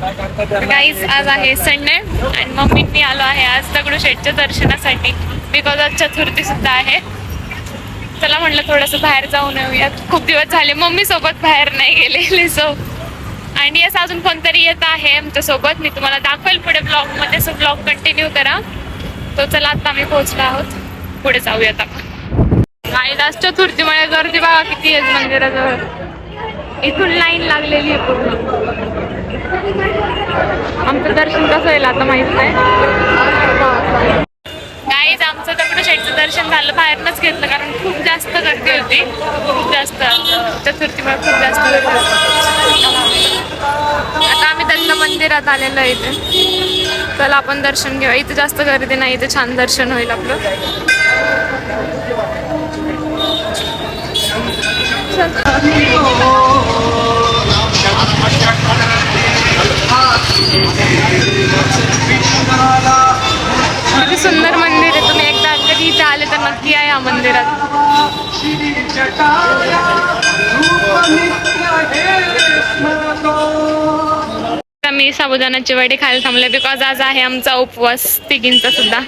Guys आज आहे Sunday आणि मम्मींनी आलो आहे आज दगडूशेठच्या दर्शनासाठी बिकॉज आज चतुर्थी सुद्धा आहे. चला म्हटलं थोडंसं बाहेर जाऊन येऊयात. खूप दिवस झाले मम्मी सोबत बाहेर नाही गेलेले. सो आणि असं अजून कोणतरी येत आहे आमच्या सोबत. मी तुम्हाला दाखवेल पुढे ब्लॉग मध्ये. सो ब्लॉग कंटिन्यू करा. तो चला आता आम्ही पोहोचलो आहोत. पुढे जाऊयात आपण. गाईज आज चतुर्थीमुळे गर्दी बघा किती आहे मंदिराजवळ. इथून लाईन लागलेली आहे पूर्ण. आमचं दर्शन कसं होईल आता माहित नाही. गाईज आमचं दगडूशेठचं दर्शन झालं. बाहेरनच घेतलं कारण खूप जास्त गर्दी होती. खूप जास्त चतुर्थीमुळे खूप जास्त गर्दी होती. आता आम्ही दत्त मंदिरात आलेलो आहे इथे. चला आपण दर्शन घेऊया. इथे जास्त गर्दी नाही. इथे छान दर्शन होईल आपलं. किती सुंदर मंदिर आहे. तुम्ही एकदा कधी इथे आले तर नक्की या या मंदिरात. मी साबुदाण्याचे वडे खायला थांबले बिकॉज आज आहे आमचा उपवास तिघींचा सुद्धा.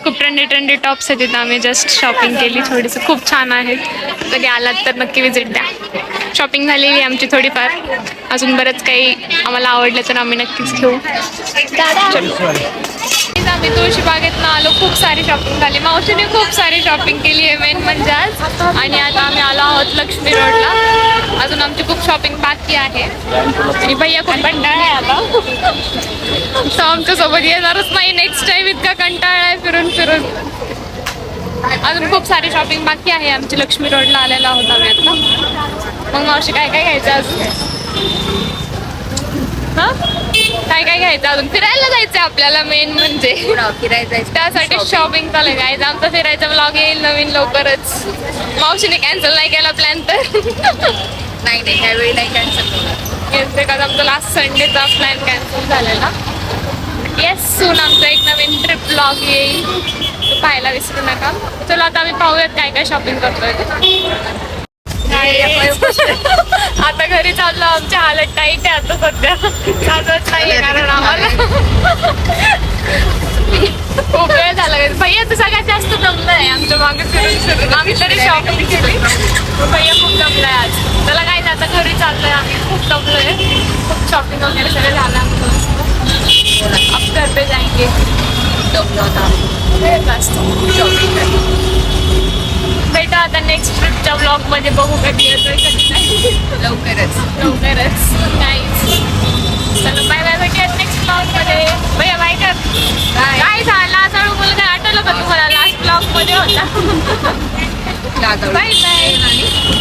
खूप ट्रेंडी टॉप्स आहेत. तिथं आम्ही जस्ट शॉपिंग केली थोडीसं. खूप छान आहेत. कधी आलात तर नक्की विजिट द्या. शॉपिंग झालेली आहे आमची थोडीफार. अजून बरंच काही आम्हाला आवडलं तर आम्ही नक्कीच घेऊ. आम्ही तुळशीबागेतनं आलो. खूप सारी शॉपिंग झाली. मावशीने खूप सारी शॉपिंग केली आहे मेन म्हणजे आज. आणि आता आम्ही आलो आहोत लक्ष्मी रोडला. अजून आमची खूप शॉपिंग बाकी आहे. आणि भैया खूप कंटाळा आहे आता. तो आमच्यासोबत येणारच नाही नेक्स्ट टाइम. इतका कंटाळा आहे फिरून फिरून. अजून खूप सारी शॉपिंग बाकी आहे आमची. लक्ष्मी रोडला आलेला आहोत आम्ही आता. मग मावशी काय काय घ्यायचं अजून? हा काय काय घ्यायचं अजून? फिरायला जायचं आपल्याला मेन म्हणजे. फिरायचं त्यासाठी शॉपिंग चालू आहे. आमचा फिरायचा ब्लॉग येईल नवीन लवकरच. मावशीने कॅन्सल नाही केला प्लॅन तर. नाही ह्यावेळी नाही कॅन्सल बिकॉज आमचा लास्ट संडेचा प्लॅन कॅन्सल झालेला. येस सून आमचा एक नवीन ट्रिप ब्लॉग येईल. तो पाहायला विसरू नका. चला आता आम्ही पाहूयात काय काय शॉपिंग करतोय. आता घरी चाललो. आमच्या हालत टाईट आहे आता सध्या. चालत नाहीये कारण आम्हाला खूप वेळ झाला. भैया तर सगळ्यात जास्त जमलंय आमच्या मागे फिरून फिरून. आम्ही तरी शॉपिंग केली. भैया खूप जमलंय आज. त्याला काय आता घरी चाललोय आम्ही. खूप जमलोय. खूप शॉपिंग वगैरे सगळं झालं आमचं. अब घर पे जाएंगे. भेटा आता नेक्स्ट ट्रिपच्या ब्लॉग मध्ये. बघू कधी येतोय कधी नाही. लवकरच नाईस. चलो बाय बाय. भेटूयात नेक्स्ट ब्लॉग मध्ये. भैया बाय कर. काय झालं लाजाळू मुलगा आठवलं का तुम्हाला? लास्ट ब्लॉग मध्ये होता. Bye bye.